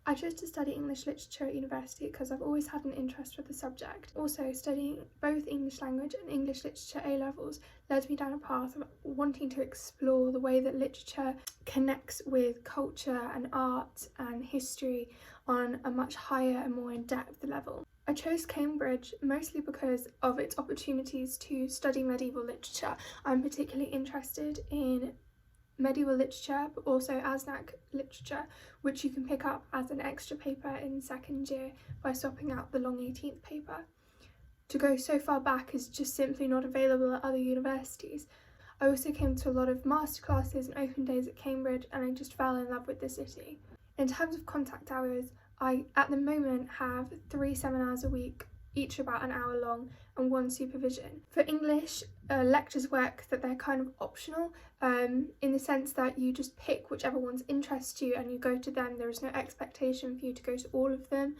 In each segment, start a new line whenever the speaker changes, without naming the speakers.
I chose to study English literature at university because I've always had an interest for the subject. Also, studying both English language and English literature A-levels led me down a path of wanting to explore the way that literature connects with culture and art and history on a much higher and more in-depth level. I chose Cambridge mostly because of its opportunities to study medieval literature. I'm particularly interested in medieval literature, but also Asnac literature, which you can pick up as an extra paper in second year by swapping out the long 18th paper. To go so far back is just simply not available at other universities. I also came to a lot of masterclasses and open days at Cambridge, and I just fell in love with the city. In terms of contact hours, I at the moment have 3 seminars a week, each about an hour long, and 1 supervision. For English, lectures work that they're kind of optional, in the sense that you just pick whichever ones interest you and you go to them. There is no expectation for you to go to all of them.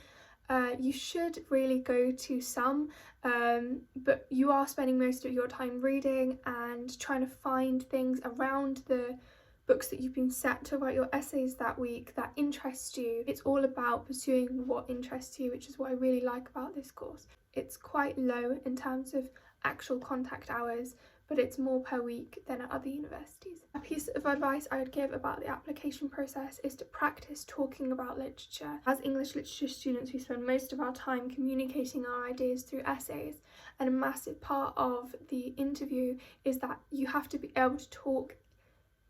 You should really go to some, but you are spending most of your time reading and trying to find things around the books that you've been set to write your essays that week that interest you. It's all about pursuing what interests you, which is what I really like about this course. It's quite low in terms of actual contact hours, but it's more per week than at other universities. A piece of advice I would give about the application process is to practice talking about literature. As English literature students, we spend most of our time communicating our ideas through essays, and a massive part of the interview is that you have to be able to talk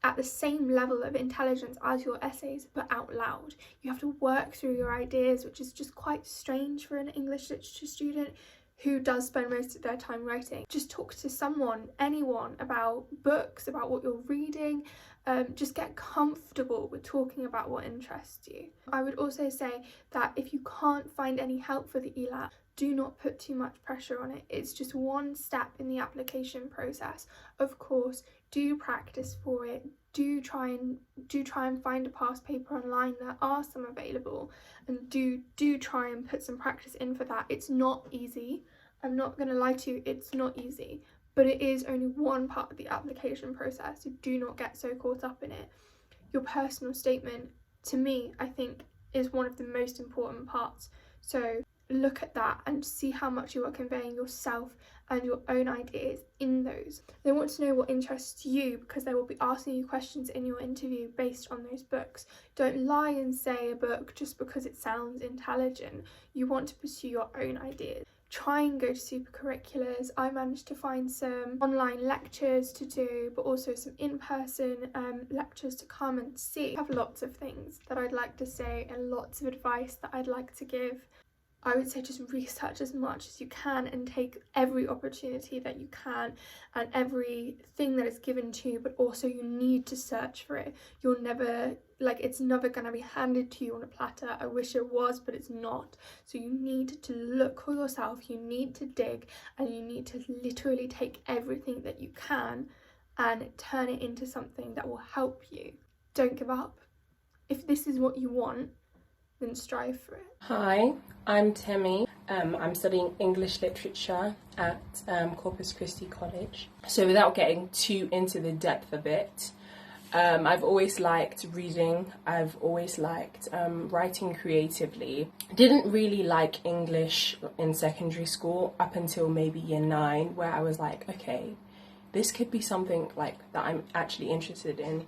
at the same level of intelligence as your essays, but out loud. You have to work through your ideas, which is just quite strange for an English literature student who does spend most of their time writing. Just talk to someone, anyone, about books, about what you're reading. Just get comfortable with talking about what interests you. I would also say that if you can't find any help for the ELAT, do not put too much pressure on it. It's just one step in the application process. Of course, do practice for it. Do try and find a past paper online. There are some available, and do try and put some practice in for that. It's not easy. I'm not going to lie to you, it's not easy, but it is only one part of the application process, so do not get so caught up in it. Your personal statement, to me, I think, is one of the most important parts. So look at that and see how much you are conveying yourself and your own ideas in those. They want to know what interests you because they will be asking you questions in your interview based on those books. Don't lie and say a book just because it sounds intelligent. You want to pursue your own ideas. Try and go to super curriculars. I managed to find some online lectures to do, but also some in-person lectures to come and see. I have lots of things that I'd like to say and lots of advice that I'd like to give. I would say just research as much as you can and take every opportunity that you can and everything that is given to you, but also you need to search for it. You're never, it's never going to be handed to you on a platter. I wish it was, but it's not. So you need to look for yourself, you need to dig, and you need to literally take everything that you can and turn it into something that will help you. Don't give up. If this is what you want, then strive for it.
Hi, I'm Temi. I'm studying English literature at Corpus Christi College. So without getting too into the depth of it, I've always liked reading. I've always liked writing creatively. Didn't really like English in secondary school up until maybe year 9, where I was like, okay, this could be something like that I'm actually interested in.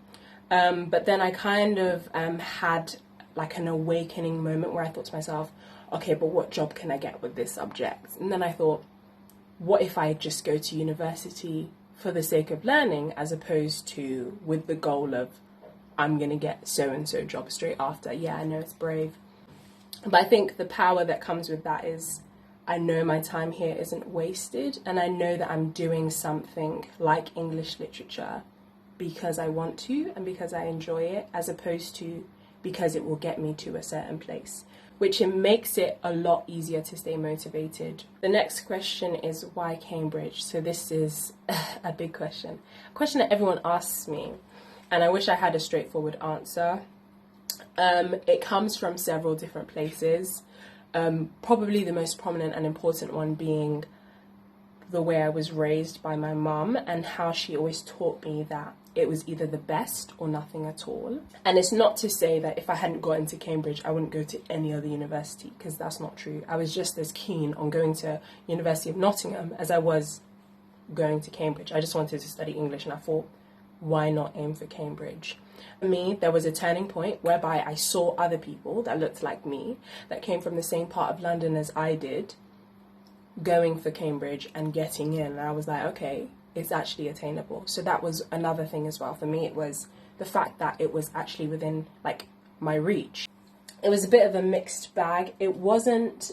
But then I kind of had like an awakening moment where I thought to myself, okay, but what job can I get with this subject? And then I thought, what if I just go to university for the sake of learning, as opposed to with the goal of, I'm going to get so-and-so job straight after. Yeah, I know it's brave. But I think the power that comes with that is, I know my time here isn't wasted, and I know that I'm doing something like English literature because I want to and because I enjoy it, as opposed to because it will get me to a certain place, which it makes it a lot easier to stay motivated. The next question is, why Cambridge? So this is a big question, a question that everyone asks me, and I wish I had a straightforward answer. It comes from several different places, probably the most prominent and important one being the way I was raised by my mum, and how she always taught me that it was either the best or nothing at all. And it's not to say that if I hadn't got into Cambridge, I wouldn't go to any other university, because that's not true. I was just as keen on going to University of Nottingham as I was going to Cambridge. I just wanted to study English, and I thought, why not aim for Cambridge? For me, there was a turning point whereby I saw other people that looked like me, that came from the same part of London as I did, going for Cambridge and getting in. And I was like, okay, it's actually attainable. So that was another thing as well. For me, it was the fact that it was actually within like my reach. It was a bit of a mixed bag. It wasn't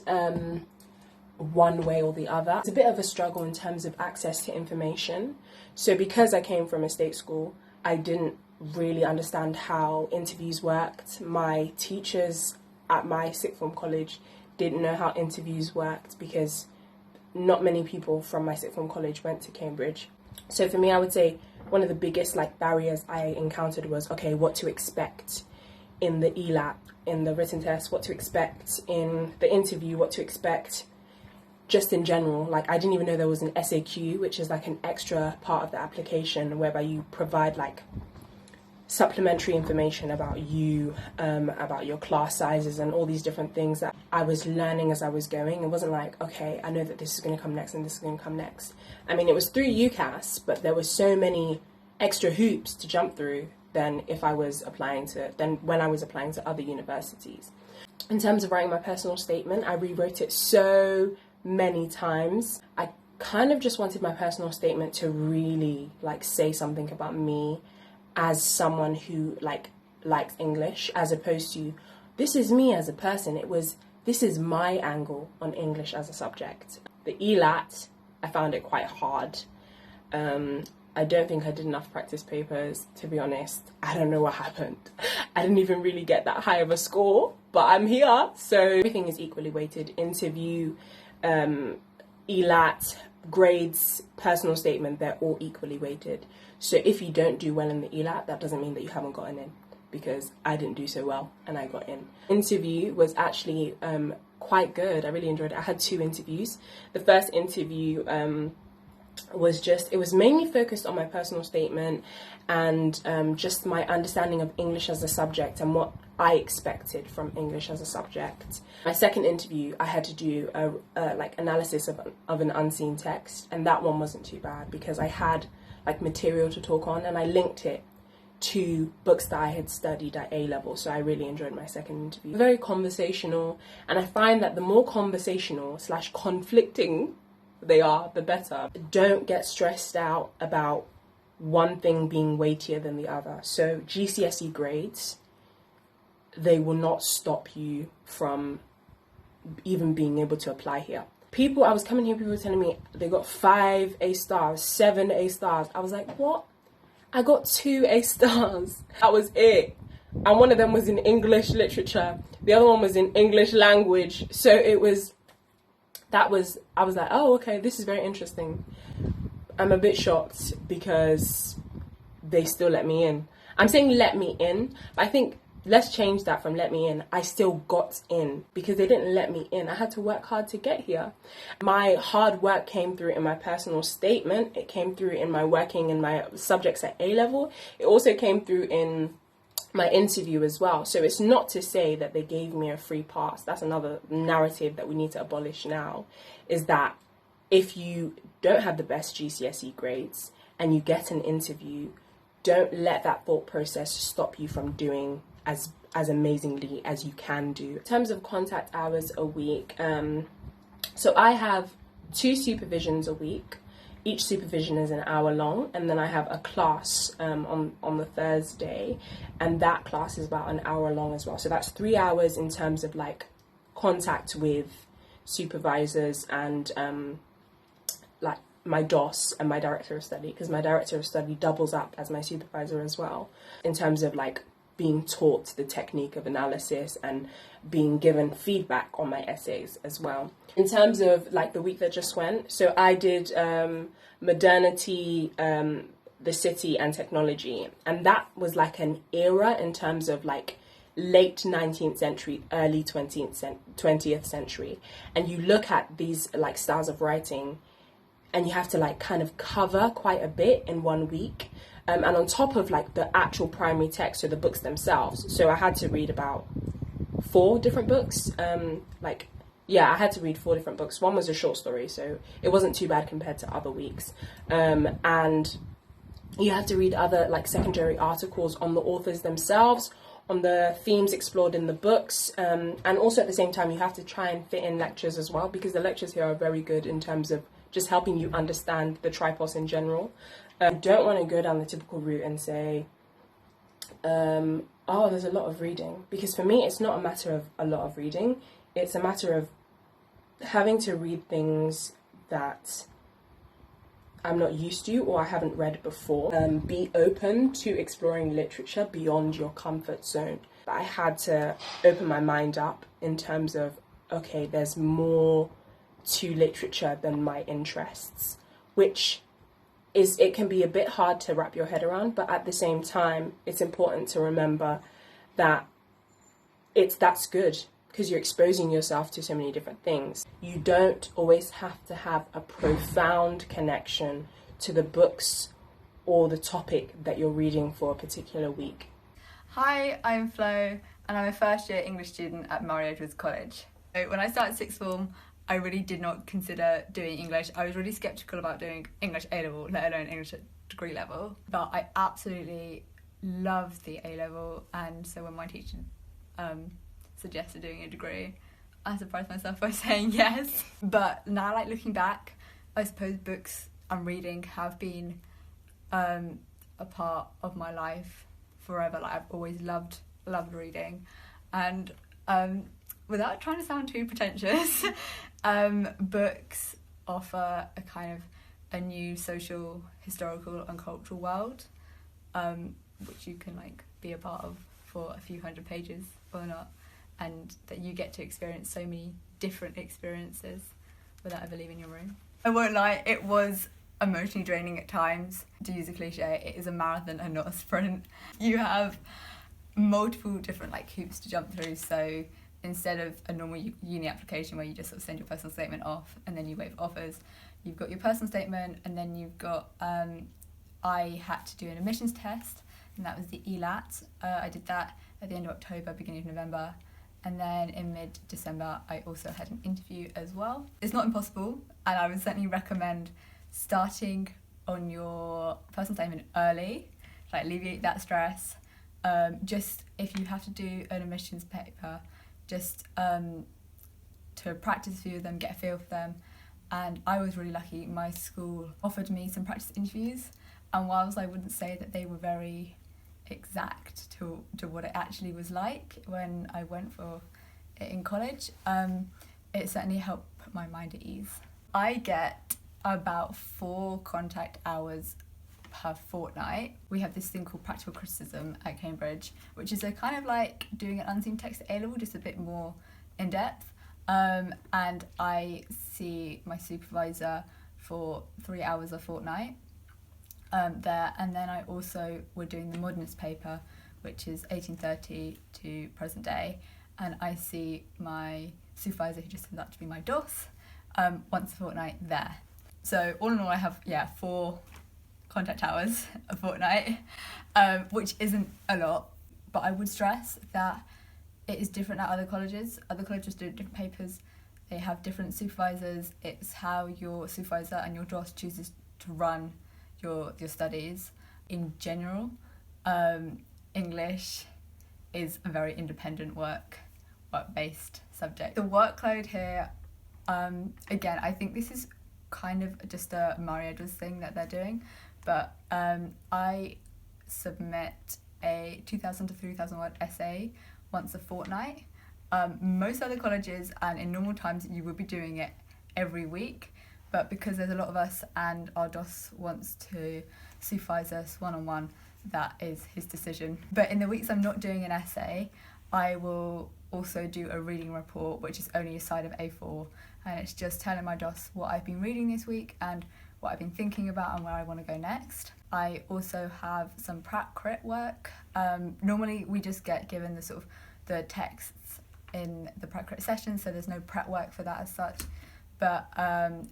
one way or the other. It's a bit of a struggle in terms of access to information. So because I came from a state school, I didn't really understand how interviews worked. My teachers at my sixth form college didn't know how interviews worked, because not many people from my sixth form college went to Cambridge. So for me, I would say one of the biggest like barriers I encountered was, okay, what to expect in the ELAT, in the written test, what to expect in the interview, what to expect just in general. Like, I didn't even know there was an SAQ, which is like an extra part of the application whereby you provide like supplementary information about you, about your class sizes and all these different things that I was learning as I was going. It wasn't like, okay, I know that this is going to come next and this is going to come next. I mean, it was through UCAS, but there were so many extra hoops to jump through than when I was applying to other universities. In terms of writing my personal statement, I rewrote it so many times. I kind of just wanted my personal statement to really like say something about me as someone who like likes English, as opposed to this is me as a person. It was, this is my angle on English as a subject. The ELAT, I found it quite hard. I don't think I did enough practice papers, to be honest. I don't know what happened. I didn't even really get that high of a score, but I'm here. So everything is equally weighted. Interview, ELAT, grades, personal statement, they're all equally weighted. So if you don't do well in the ELAT, that doesn't mean that you haven't gotten in, because I didn't do so well and I got in. Interview was actually quite good. I really enjoyed it. I had 2 interviews. The first interview it was mainly focused on my personal statement and just my understanding of English as a subject and what I expected from English as a subject. My second interview, I had to do a like analysis of an unseen text, and that one wasn't too bad because I had like material to talk on and I linked it to books that I had studied at A level. So I really enjoyed my second interview. Very conversational, and I find that the more conversational / conflicting they are, the better. Don't get stressed out about one thing being weightier than the other. So GCSE grades, they will not stop you from even being able to apply here. I was coming here, people were telling me they got 5 A stars, 7 A stars. I was like, what? I got 2 A stars. That was it. And one of them was in English literature. The other one was in English language. So I was like, oh, okay, this is very interesting. I'm a bit shocked because they still let me in. I'm saying let me in, but I think let's change that from let me in. I still got in because they didn't let me in. I had to work hard to get here. My hard work came through in my personal statement. It came through in my working in my subjects at A level. It also came through in my interview as well. So it's not to say that they gave me a free pass. That's another narrative that we need to abolish now, is that if you don't have the best GCSE grades and you get an interview, don't let that thought process stop you from doing as amazingly as you can do. In terms of contact hours a week, so I have 2 supervisions a week. Each supervision is an hour long, and then I have a class on the Thursday, and that class is about an hour long as well. So that's 3 hours in terms of like contact with supervisors and like my DOS and my director of study, because my director of study doubles up as my supervisor as well, in terms of like being taught the technique of analysis and being given feedback on my essays as well. In terms of like the week that just went, so I did modernity, the city and technology, and that was like an era in terms of like late 19th century, early 20th century. And you look at these like styles of writing and you have to like kind of cover quite a bit in one week. and on top of like the actual primary text, so the books themselves. So I had to read about 4 different books. I had to read 4 different books. One was a short story, so it wasn't too bad compared to other weeks. And you had to read other like secondary articles on the authors themselves, on the themes explored in the books, and also at the same time you have to try and fit in lectures as well, because the lectures here are very good in terms of just helping you understand the tripos in general. You don't want to go down the typical route and say, oh, there's a lot of reading, because for me it's not a matter of a lot of reading, it's a matter of having to read things that I'm not used to or I haven't read before. Be open to exploring literature beyond your comfort zone. I had to open my mind up in terms of, okay, there's more to literature than my interests, which it can be a bit hard to wrap your head around, but at the same time, it's important to remember that that's good, because you're exposing yourself to so many different things. You don't always have to have a profound connection to the books or the topic that you're reading for a particular week.
Hi, I'm Flo, and I'm a first year English student at Murray Edwards College. So when I started sixth form, I really did not consider doing English. I was really sceptical about doing English A-level, let alone English at degree level. But I absolutely loved the A-level, and so when my teacher suggested doing a degree, I surprised myself by saying yes. But now, like looking back, I suppose books I'm reading have been a part of my life forever. Like I've always loved reading, and without trying to sound too pretentious, books offer a kind of a new social, historical and cultural world, which you can like be a part of for a few hundred pages or not, and that you get to experience so many different experiences without ever leaving your room. I won't lie, it was emotionally draining at times. To use a cliche, it is a marathon and not a sprint. You have multiple different like hoops to jump through, so instead of a normal uni application where you just sort of send your personal statement off and then you wait for offers, you've got your personal statement, and then you've got I had to do an admissions test, and that was the ELAT. I did that at the end of October, beginning of November, and then in mid-December I also had an interview as well. It's not impossible, and I would certainly recommend starting on your personal statement early, like alleviate that stress. Just if you have to do an admissions paper, just to practice a few of them, get a feel for them. And I was really lucky, my school offered me some practice interviews, and whilst I wouldn't say that they were very exact to what it actually was like when I went for it in college, it certainly helped put my mind at ease. I get about 4 contact hours per fortnight. We have this thing called practical criticism at Cambridge, which is a kind of like doing an unseen text at A-level, just a bit more in depth. And I see my supervisor for 3 hours a fortnight there, and then I also were doing the modernist paper, which is 1830 to present day, and I see my supervisor, who just turns out to be my DOS, once a fortnight there. So all in all, I have 4 contact hours a fortnight, which isn't a lot, but I would stress that it is different at other colleges. Other colleges do different papers, they have different supervisors. It's how your supervisor and your DOS chooses to run your studies. In general, English is a very independent work-based subject. The workload here, again, I think this is kind of just a Murray Edwards thing that they're doing, but I submit a 2,000 to 3,000 word essay once a fortnight. Most other colleges, and in normal times, you would be doing it every week, but because there's a lot of us and our DOS wants to supervise us one-on-one, that is his decision. But in the weeks I'm not doing an essay, I will also do a reading report, which is only a side of A4, and it's just telling my DOS what I've been reading this week and what I've been thinking about and where I want to go next. I also have some prac-crit work. Normally we just get given the sort of the texts in the prac-crit session, so there's no prep work for that as such, but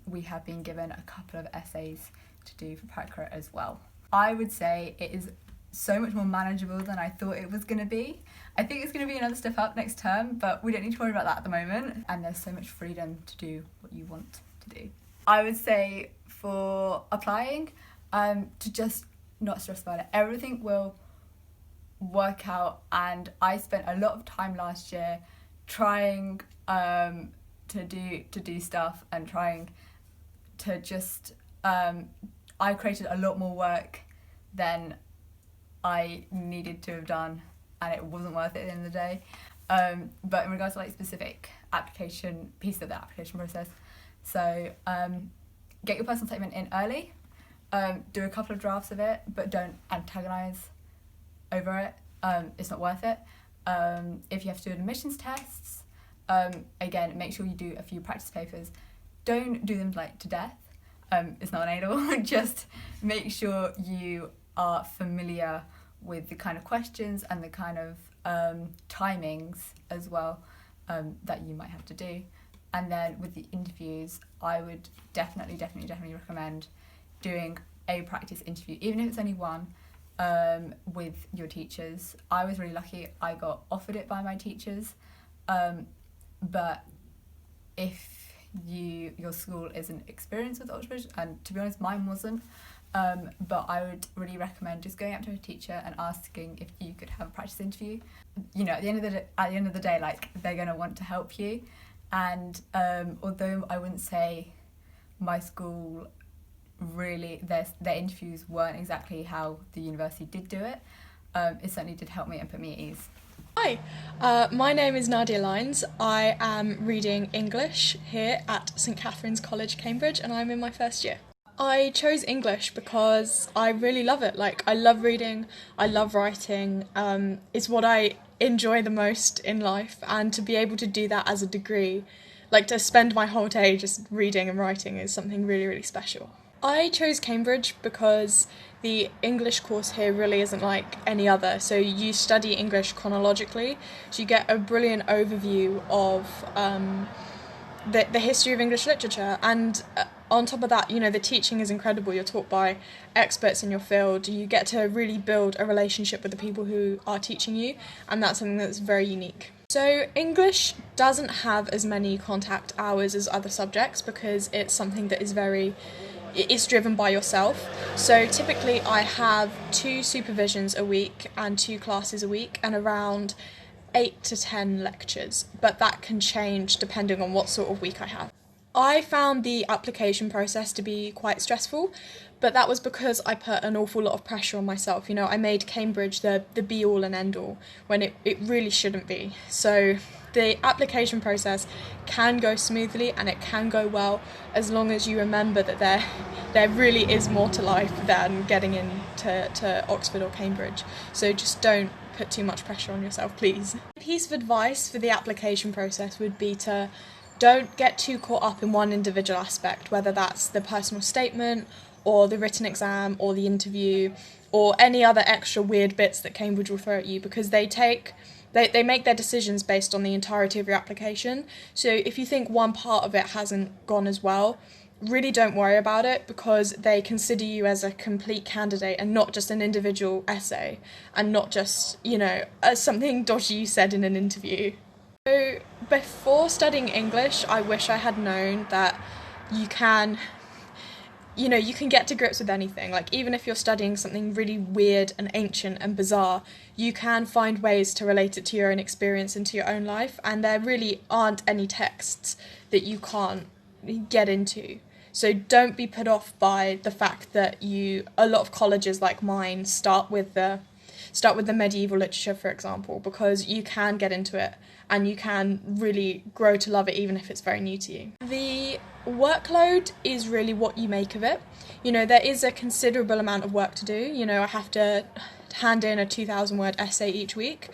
we have been given a couple of essays to do for prac-crit as well. I would say it is so much more manageable than I thought it was going to be. I think it's going to be another step up next term, but we don't need to worry about that at the moment. And there's so much freedom to do what you want to do. I would say for applying, to just not stress about it. Everything will work out, and I spent a lot of time last year trying to do stuff and trying to just I created a lot more work than I needed to have done, and it wasn't worth it at the end of the day. But in regards to like specific application piece of the application process, so get your personal statement in early, do a couple of drafts of it, but don't antagonize over it. It's not worth it. If you have to do admissions tests, again, make sure you do a few practice papers. Don't do them like to death. It's not an A-level. Just make sure you are familiar with the kind of questions and the kind of timings as well that you might have to do. And then with the interviews, I would definitely recommend doing a practice interview, even if it's only one, with your teachers. I was really lucky, I got offered it by my teachers, but if your school isn't experienced with Oxbridge, and to be honest mine wasn't, but I would really recommend just going up to a teacher and asking if you could have a practice interview. You know, at the end of the day, like, they're going to want to help you. And although I wouldn't say my school really, their interviews weren't exactly how the university did do it, it certainly did help me and put me at ease.
Hi, my name is Nadia Lines. I am reading English here at St Catherine's College, Cambridge, and I'm in my first year. I chose English because I really love it. Like, I love reading, I love writing. It's what I enjoy the most in life, and to be able to do that as a degree, like to spend my whole day just reading and writing, is something really, really special. I chose Cambridge because the English course here really isn't like any other. So you study English chronologically, so you get a brilliant overview of the history of English literature, and on top of that, you know, the teaching is incredible. You're taught by experts in your field. You get to really build a relationship with the people who are teaching you, and that's something that's very unique. So English doesn't have as many contact hours as other subjects because it's something that is it's driven by yourself. So typically I have 2 supervisions a week and 2 classes a week and around 8 to 10 lectures, but that can change depending on what sort of week I have. I found the application process to be quite stressful, but that was because I put an awful lot of pressure on myself. You know, I made Cambridge the be-all and end-all when it really shouldn't be. So the application process can go smoothly and it can go well as long as you remember that there really is more to life than getting into Oxford or Cambridge. So just don't put too much pressure on yourself, please. A piece of advice for the application process would be to don't get too caught up in one individual aspect, whether that's the personal statement or the written exam or the interview or any other extra weird bits that Cambridge will throw at you, because they make their decisions based on the entirety of your application. So if you think one part of it hasn't gone as well, really don't worry about it, because they consider you as a complete candidate and not just an individual essay, and not just, you know, as something dodgy you said in an interview. So before studying English, I wish I had known that you can get to grips with anything. Like, even if you're studying something really weird and ancient and bizarre, you can find ways to relate it to your own experience and to your own life, and there really aren't any texts that you can't get into. So don't be put off by the fact that a lot of colleges like mine start with the medieval literature, for example, because you can get into it and you can really grow to love it even if it's very new to you. The workload is really what you make of it. You know, there is a considerable amount of work to do. You know, I have to hand in a 2,000-word essay each week,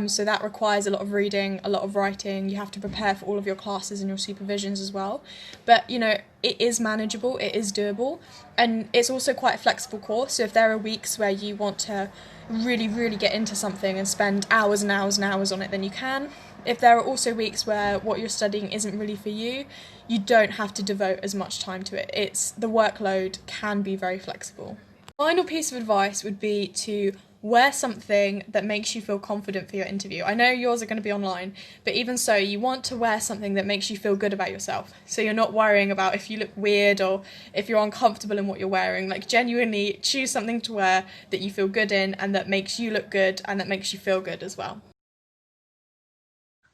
so that requires a lot of reading, a lot of writing. You have to prepare for all of your classes and your supervisions as well. But, you know, it is manageable, it is doable, and it's also quite a flexible course. So if there are weeks where you want to really, really get into something and spend hours and hours and hours on it, then you can. If there are also weeks where what you're studying isn't really for you, you don't have to devote as much time to it. The workload can be very flexible. Final piece of advice would be to wear something that makes you feel confident for your interview. I know yours are going to be online, but even so, you want to wear something that makes you feel good about yourself. So you're not worrying about if you look weird or if you're uncomfortable in what you're wearing. Like, genuinely choose something to wear that you feel good in and that makes you look good and that makes you feel good as well.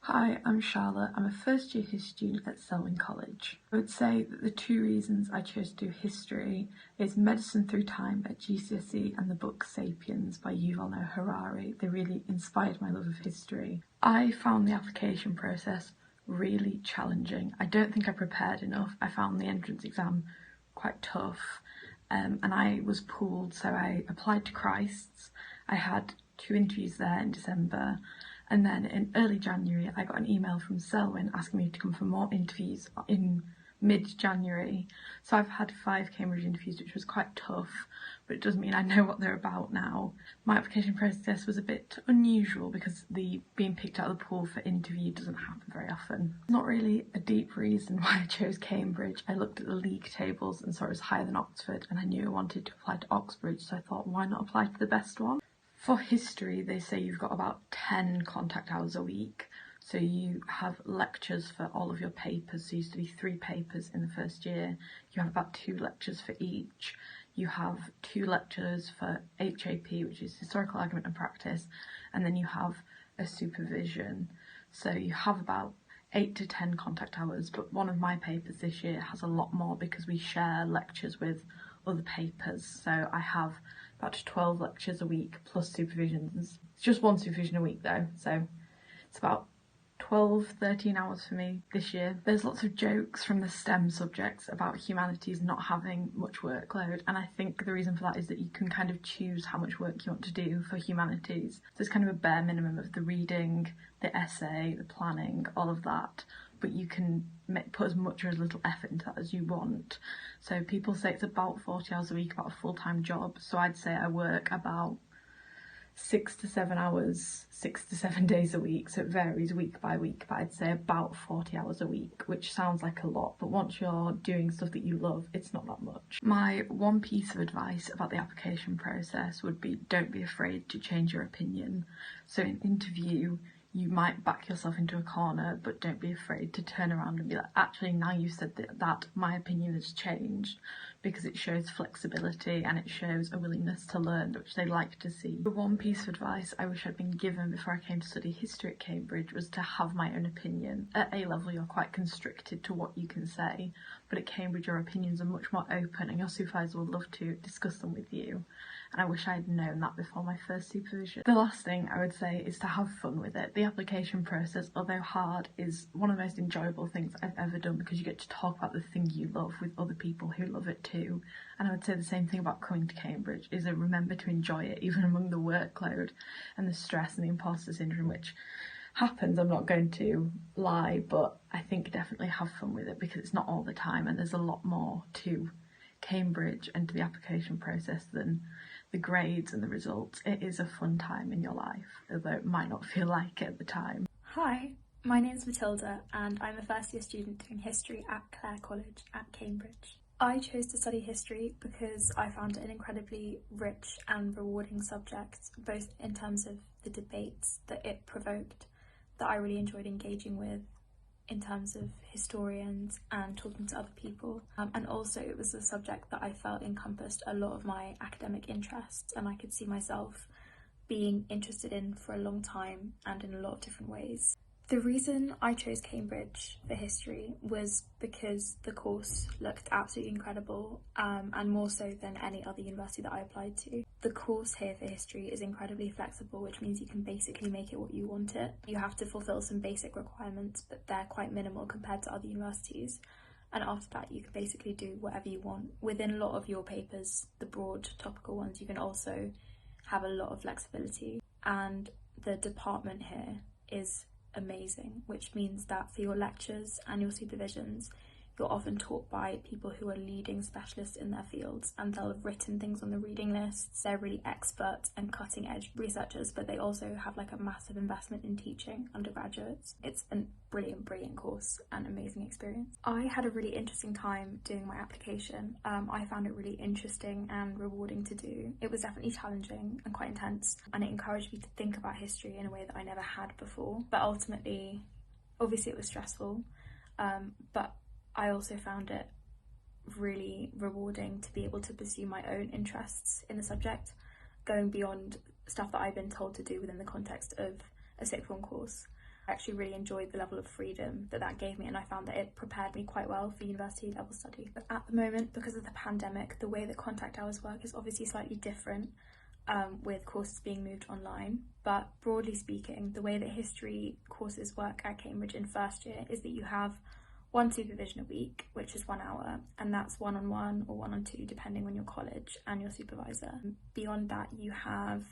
Hi, I'm Charlotte. I'm a first year history student at Selwyn College. I would say that the two reasons I chose to do history is Medicine Through Time at GCSE and the book Sapiens by Yuval Noah Harari. They really inspired my love of history. I found the application process really challenging. I don't think I prepared enough. I found the entrance exam quite tough, and I was pooled, so I applied to Christ's. I had 2 interviews there in December. And then in early January, I got an email from Selwyn asking me to come for more interviews in mid-January. So I've had 5 Cambridge interviews, which was quite tough, but it does mean I know what they're about now. My application process was a bit unusual because the being picked out of the pool for interview doesn't happen very often. Not really a deep reason why I chose Cambridge. I looked at the league tables and saw it was higher than Oxford, and I knew I wanted to apply to Oxbridge, so I thought, why not apply to the best one? For history, they say you've got about 10 contact hours a week. So you have lectures for all of your papers. So you used to be 3 papers in the first year. You have about 2 lectures for each. You have 2 lectures for HAP, which is Historical Argument and Practice. And then you have a supervision. So you have about 8 to 10 contact hours. But one of my papers this year has a lot more because we share lectures with other papers. So I have about 12 lectures a week plus supervisions. It's just 1 supervision a week though, so it's about 13 hours for me this year. There's lots of jokes from the STEM subjects about humanities not having much workload, and I think the reason for that is that you can kind of choose how much work you want to do for humanities. There's kind of a bare minimum of the reading, the essay, the planning, all of that, but you can put as much or as little effort into that as you want. So people say it's about 40 hours a week, about a full-time job. So I'd say I work about 6 to 7 hours, 6 to 7 days a week. So it varies week by week, but I'd say about 40 hours a week, which sounds like a lot. But once you're doing stuff that you love, it's not that much. My one piece of advice about the application process would be don't be afraid to change your opinion. So in interview, you might back yourself into a corner, but don't be afraid to turn around and be like, actually, now you said that my opinion has changed, because it shows flexibility and it shows a willingness to learn, which they like to see. The one piece of advice I wish I'd been given before I came to study history at Cambridge was to have my own opinion. At A level, you're quite constricted to what you can say, but at Cambridge, your opinions are much more open and your supervisor would love to discuss them with you. And I wish I had known that before my first supervision. The last thing I would say is to have fun with it. The application process, although hard, is one of the most enjoyable things I've ever done because you get to talk about the thing you love with other people who love it too. And I would say the same thing about coming to Cambridge, is to remember to enjoy it, even among the workload and the stress and the imposter syndrome, which happens, I'm not going to lie, but I think definitely have fun with it because it's not all the time and there's a lot more to Cambridge and to the application process than the grades and the results. It is a fun time in your life, although it might not feel like it at the time.
Hi, my name's Matilda and I'm a first year student doing history at Clare College at Cambridge. I chose to study history because I found it an incredibly rich and rewarding subject, both in terms of the debates that it provoked that I really enjoyed engaging with, in terms of historians and talking to other people, and also it was a subject that I felt encompassed a lot of my academic interests and I could see myself being interested in for a long time and in a lot of different ways. The reason I chose Cambridge for history was because the course looked absolutely incredible, and more so than any other university that I applied to. The course here for history is incredibly flexible, which means you can basically make it what you want it. You have to fulfil some basic requirements, but they're quite minimal compared to other universities. And after that, you can basically do whatever you want. Within a lot of your papers, the broad topical ones, you can also have a lot of flexibility. And the department here is amazing, which means that for your lectures and your supervisions, you're often taught by people who are leading specialists in their fields, and they'll have written things on the reading lists. They're really expert and cutting edge researchers, but they also have like a massive investment in teaching undergraduates. It's a brilliant course and amazing experience. I had a really interesting time doing my application. I found it really interesting and rewarding to do. It was definitely challenging and quite intense, and it encouraged me to think about history in a way that I never had before. But ultimately, obviously it was stressful, but I also found it really rewarding to be able to pursue my own interests in the subject, going beyond stuff that I've been told to do within the context of a sixth form course. I actually really enjoyed the level of freedom that gave me, and I found that it prepared me quite well for university level study. But at the moment, because of the pandemic, the way that contact hours work is obviously slightly different, with courses being moved online. But broadly speaking, the way that history courses work at Cambridge in first year is that you have one supervision a week, which is 1 hour, and that's 1-on-1 or 1-on-2 depending on your college and your supervisor. Beyond that, you have,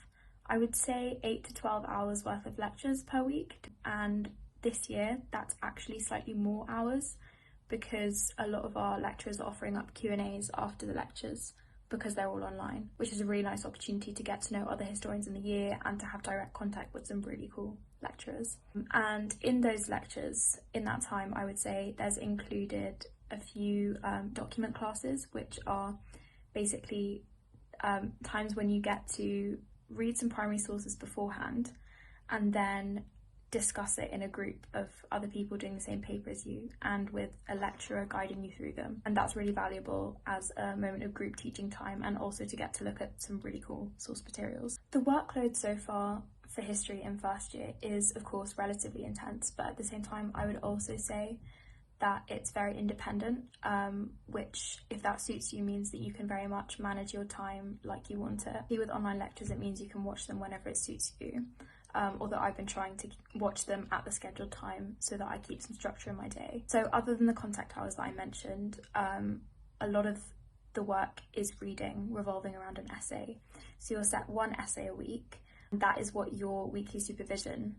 I would say, 8 to 12 hours worth of lectures per week, and this year that's actually slightly more hours because a lot of our lecturers are offering up Q&As after the lectures because they're all online, which is a really nice opportunity to get to know other historians in the year and to have direct contact with some really cool lecturers. And in those lectures, in that time, I would say there's included a few document classes, which are basically times when you get to read some primary sources beforehand and then discuss it in a group of other people doing the same paper as you and with a lecturer guiding you through them. And that's really valuable as a moment of group teaching time, and also to get to look at some really cool source materials. The workload so far for history in first year is of course relatively intense, but at the same time I would also say that it's very independent, which, if that suits you, means that you can very much manage your time like you want it. With online lectures, it means you can watch them whenever it suits you. Although I've been trying to watch them at the scheduled time so that I keep some structure in my day. So other than the contact hours that I mentioned, a lot of the work is reading, revolving around an essay. So you'll set one essay a week, and that is what your weekly supervision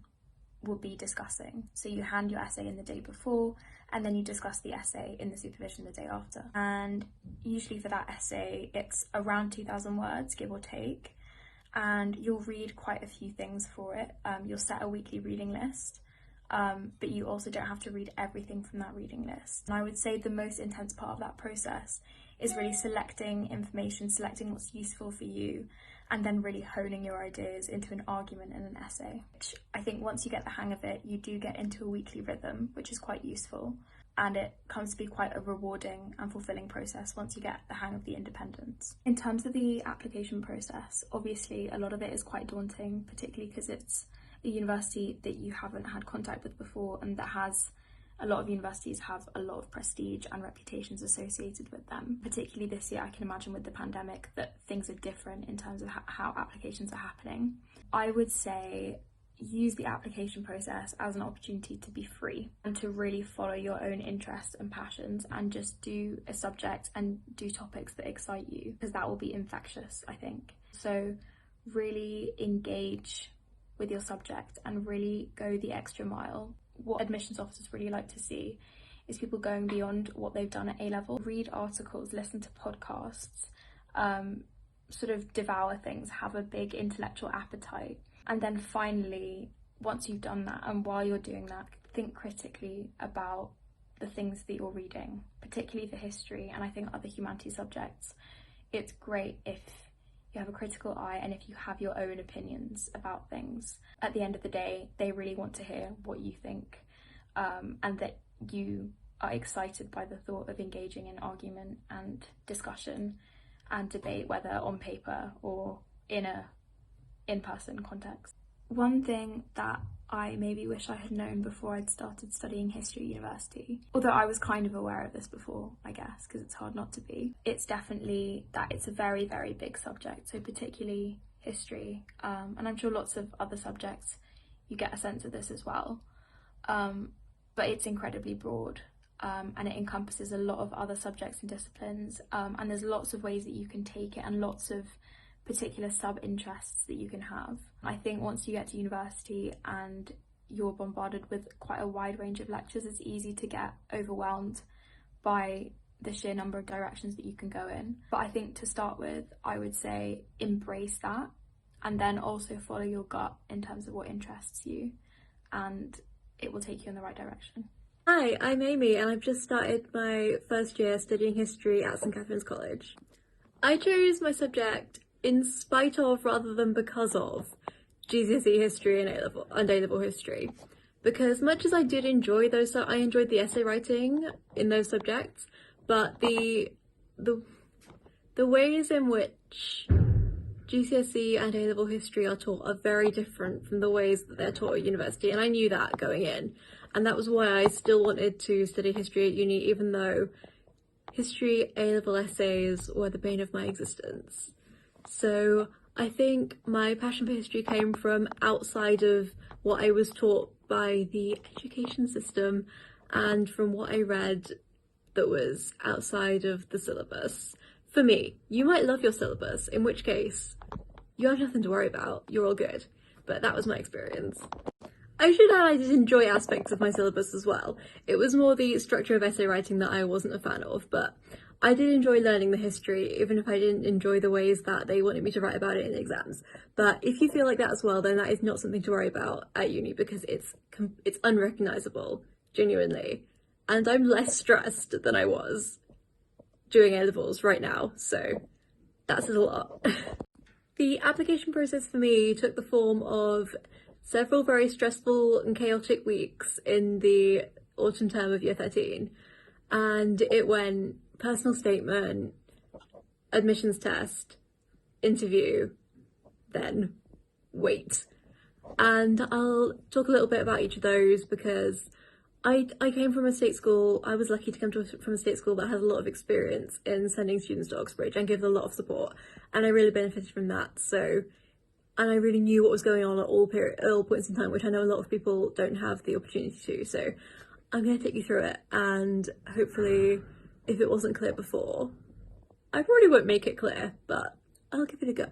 will be discussing. So you hand your essay in the day before, and then you discuss the essay in the supervision the day after. And usually for that essay, it's around 2,000 words, give or take. And you'll read quite a few things for it. You'll set a weekly reading list, but you also don't have to read everything from that reading list. And I would say the most intense part of that process is really selecting information, selecting what's useful for you, and then really honing your ideas into an argument and an essay. Which I think once you get the hang of it, you do get into a weekly rhythm, which is quite useful. And it comes to be quite a rewarding and fulfilling process once you get the hang of the independence. In terms of the application process, obviously a lot of it is quite daunting, particularly because it's a university that you haven't had contact with before, and that has, a lot of universities have a lot of prestige and reputations associated with them. Particularly this year, I can imagine with the pandemic that things are different in terms of how applications are happening. I would say use the application process as an opportunity to be free and to really follow your own interests and passions, and just do a subject and do topics that excite you, because that will be infectious, I think. So really engage with your subject and really go the extra mile. What admissions officers really like to see is people going beyond what they've done at A-level. Read articles, listen to podcasts, sort of devour things, have a big intellectual appetite. And then finally, once you've done that, and while you're doing that, think critically about the things that you're reading, particularly for history, and I think other humanities subjects. It's great if you have a critical eye and if you have your own opinions about things. At the end of the day, they really want to hear what you think, and that you are excited by the thought of engaging in argument and discussion and debate, whether on paper or in a in-person context. One thing that I maybe wish I had known before I'd started studying history at university, although I was kind of aware of this before, I guess, because it's hard not to be, it's definitely that it's a very, very big subject, so particularly history, and I'm sure lots of other subjects you get a sense of this as well, but it's incredibly broad, and it encompasses a lot of other subjects and disciplines, and there's lots of ways that you can take it and lots of particular sub-interests that you can have. I think once you get to university and you're bombarded with quite a wide range of lectures, it's easy to get overwhelmed by the sheer number of directions that you can go in. But I think to start with, I would say embrace that, and then also follow your gut in terms of what interests you, and it will take you in the right direction.
Hi, I'm Amy and I've just started my first year studying history at St Catherine's College. I chose my subject in spite of rather than because of GCSE history and A-level history, because much as I did enjoy those, I enjoyed the essay writing in those subjects, but the ways in which GCSE and A-level history are taught are very different from the ways that they're taught at university, and I knew that going in, and that was why I still wanted to study history at uni, even though history A-level essays were the bane of my existence. So I think my passion for history came from outside of what I was taught by the education system and from what I read that was outside of the syllabus. For me, you might love your syllabus, in which case you have nothing to worry about, you're all good. But that was my experience. I should add I did enjoy aspects of my syllabus as well. It was more the structure of essay writing that I wasn't a fan of, but I did enjoy learning the history, even if I didn't enjoy the ways that they wanted me to write about it in exams. But if you feel like that as well, then that is not something to worry about at uni, because it's unrecognisable, genuinely. And I'm less stressed than I was doing A-levels right now, so that says a lot. The application process for me took the form of several very stressful and chaotic weeks in the autumn term of year 13, and it went personal statement, admissions test, interview, then wait. And I'll talk a little bit about each of those because I came from a state school. I was lucky to come from a state school that has a lot of experience in sending students to Oxbridge and gives a lot of support, and I really benefited from that. And I really knew what was going on at all points in time, which I know a lot of people don't have the opportunity to. So I'm going to take you through it, and hopefully, if it wasn't clear before, I probably won't make it clear, but I'll give it a go.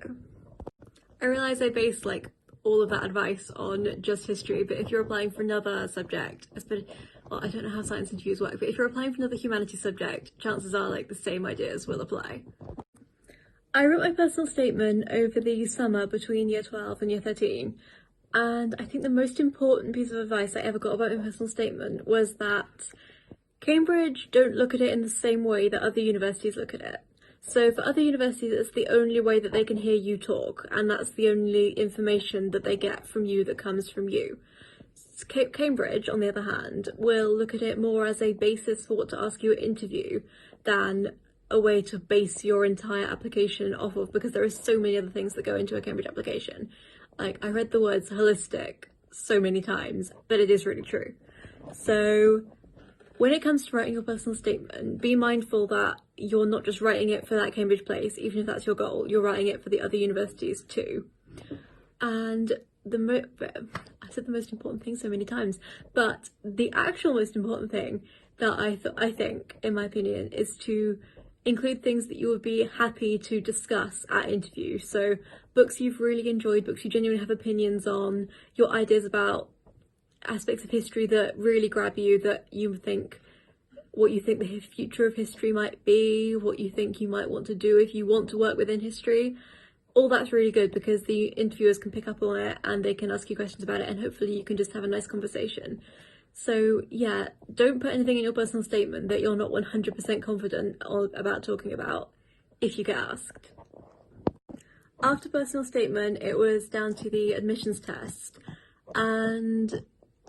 I realise I based all of that advice on just history, but if you're applying for another subject, well, I don't know how science interviews work, but if you're applying for another humanities subject, chances are the same ideas will apply. I wrote my personal statement over the summer between year 12 and year 13, and I think the most important piece of advice I ever got about my personal statement was that Cambridge don't look at it in the same way that other universities look at it. So for other universities, it's the only way that they can hear you talk, and that's the only information that they get from you that comes from you. Cambridge, on the other hand, will look at it more as a basis for what to ask you at interview than a way to base your entire application off of, because there are so many other things that go into a Cambridge application. I read the words holistic so many times, but it is really true. So when it comes to writing your personal statement, be mindful that you're not just writing it for that Cambridge place, even if that's your goal, you're writing it for the other universities too. And I said the most important thing so many times, but the actual most important thing that I think, in my opinion, is to include things that you would be happy to discuss at interview. So books you've really enjoyed, books you genuinely have opinions on, your ideas about aspects of history that really grab you, that you think, what you think the future of history might be, what you think you might want to do if you want to work within history. All that's really good because the interviewers can pick up on it and they can ask you questions about it, and hopefully you can just have a nice conversation. So yeah, don't put anything in your personal statement that you're not 100% confident about talking about if you get asked. After personal statement, it was down to the admissions test, and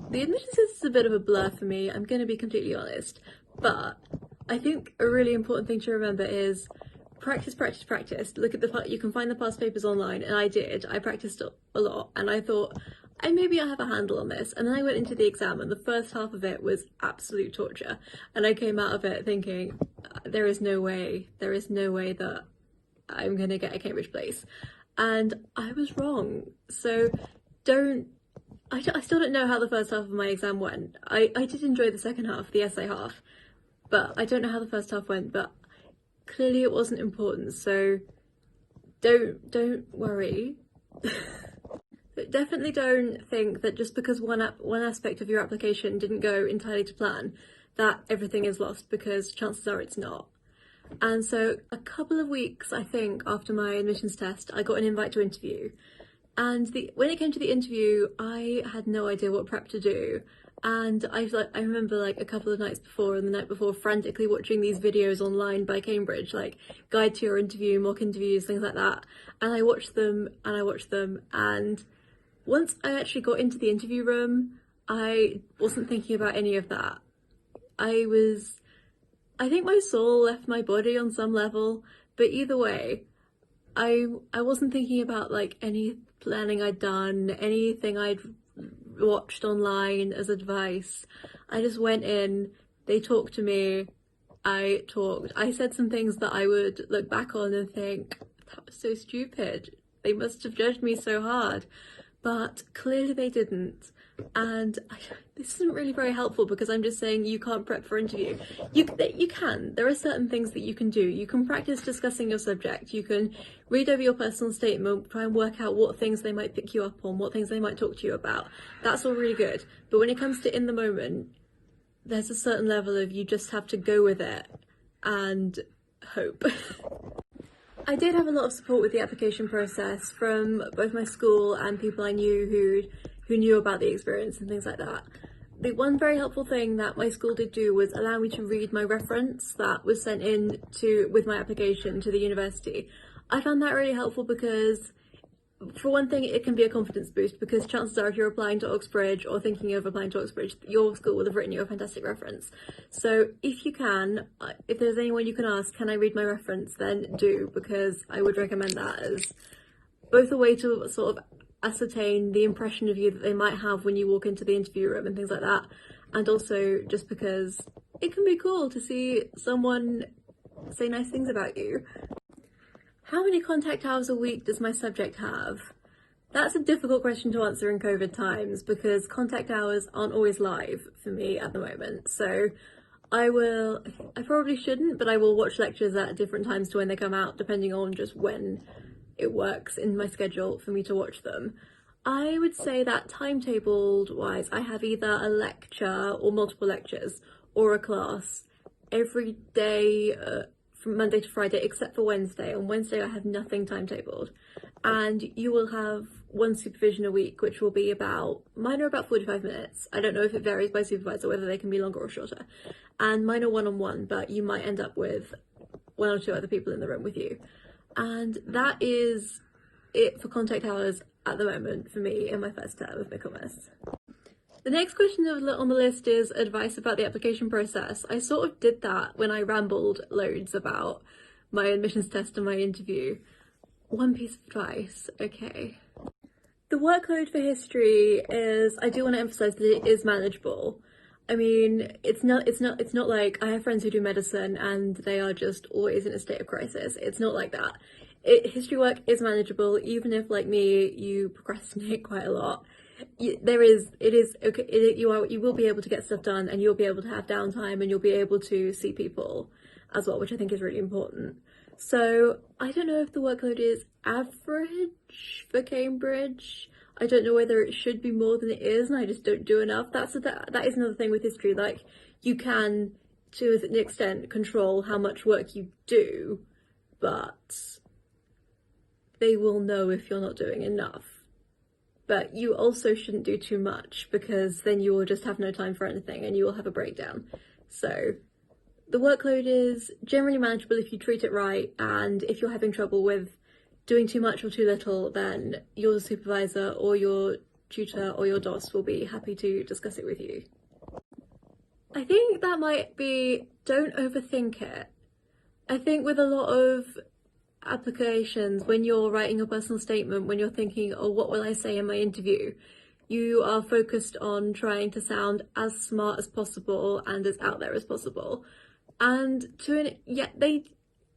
the admissions test is a bit of a blur for me, I'm going to be completely honest, but I think a really important thing to remember is practice, practice, practice. Look at you can find the past papers online, and I practiced a lot, and I thought, maybe I have a handle on this. And then I went into the exam, and the first half of it was absolute torture. And I came out of it thinking, there is no way that I'm going to get a Cambridge place. And I was wrong. So I still don't know how the first half of my exam went. I did enjoy the second half, the essay half, but I don't know how the first half went, but clearly it wasn't important. So don't worry. But definitely don't think that just because one aspect of your application didn't go entirely to plan, that everything is lost, because chances are it's not. And so a couple of weeks, I think, after my admissions test, I got an invite to interview. And when it came to the interview, I had no idea what prep to do. And I remember like a couple of nights before and the night before frantically watching these videos online by Cambridge, like guide to your interview, mock interviews, things like that. And I watched them and I watched them. And once I actually got into the interview room, I wasn't thinking about any of that. I think my soul left my body on some level, but either way, I wasn't thinking about like any planning I'd done, anything I'd watched online as advice. I just went in, they talked to me, I talked. I said some things that I would look back on and think, that was so stupid. They must have judged me so hard. But clearly they didn't. And this isn't really very helpful, because I'm just saying you can't prep for interview. You can. There are certain things that you can do. You can practice discussing your subject. You can read over your personal statement, try and work out what things they might pick you up on, what things they might talk to you about. That's all really good. But when it comes to in the moment, there's a certain level of you just have to go with it and hope. I did have a lot of support with the application process from both my school and people I knew who knew about the experience and things like that. The one very helpful thing that my school did do was allow me to read my reference that was sent in with my application to the university. I found that really helpful because, for one thing, it can be a confidence boost, because chances are if you're applying to Oxbridge or thinking of applying to Oxbridge, your school will have written you a fantastic reference. So if you can, if there's anyone you can ask, can I read my reference, then do, because I would recommend that as both a way to sort of ascertain the impression of you that they might have when you walk into the interview room and things like that, and also just because it can be cool to see someone say nice things about you. How many contact hours a week does my subject have? That's a difficult question to answer in COVID times, because contact hours aren't always live for me at the moment. So I probably shouldn't, but I will watch lectures at different times to when they come out, depending on just when it works in my schedule for me to watch them. I would say that timetabled wise, I have either a lecture or multiple lectures or a class every day, from Monday to Friday, except for Wednesday. On Wednesday I have nothing timetabled, and you will have one supervision a week, which will be mine are about 45 minutes. I don't know if it varies by supervisor, whether they can be longer or shorter, and mine are one-on-one, but you might end up with one or two other people in the room with you. And that is it for contact hours at the moment for me in my first term of Michaelmas. The next question on the list is advice about the application process. I sort of did that when I rambled loads about my admissions test and my interview. One piece of advice, okay. The workload for history is, I do want to emphasize that it is manageable. I mean, it's not like I have friends who do medicine and they are just always in a state of crisis. It's not like that. History work is manageable, even if, like me, you procrastinate quite a lot. You will be able to get stuff done, and you'll be able to have downtime, and you'll be able to see people as well, which I think is really important. So I don't know if the workload is average for Cambridge. I don't know whether it should be more than it is, and I just don't do enough. That is another thing with history. Like, you can, to an extent, control how much work you do, but they will know if you're not doing enough. But you also shouldn't do too much, because then you will just have no time for anything and you will have a breakdown. So the workload is generally manageable if you treat it right, and if you're having trouble with doing too much or too little, then your supervisor or your tutor or your DOS will be happy to discuss it with you. I think that might be, don't overthink it. I think with a lot of applications, when you're writing your personal statement, when you're thinking, oh, what will I say in my interview, you are focused on trying to sound as smart as possible and as out there as possible. And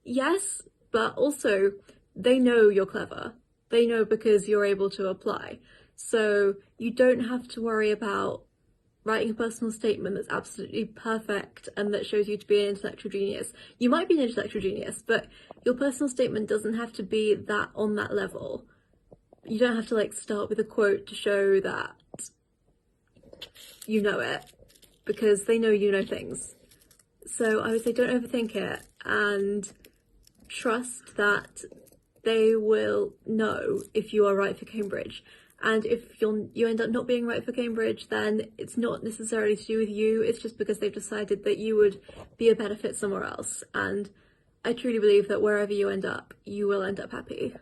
yes, but also they know you're clever. They know because you're able to apply. So you don't have to worry about writing a personal statement that's absolutely perfect and that shows you to be an intellectual genius. You might be an intellectual genius, but your personal statement doesn't have to be that on that level. You don't have to start with a quote to show that you know it. because they know you know things. So I would say don't overthink it and trust that they will know if you are right for Cambridge. And if you end up not being right for Cambridge, then it's not necessarily to do with you, it's just because they've decided that you would be a better fit somewhere else. And I truly believe that wherever you end up, you will end up happy.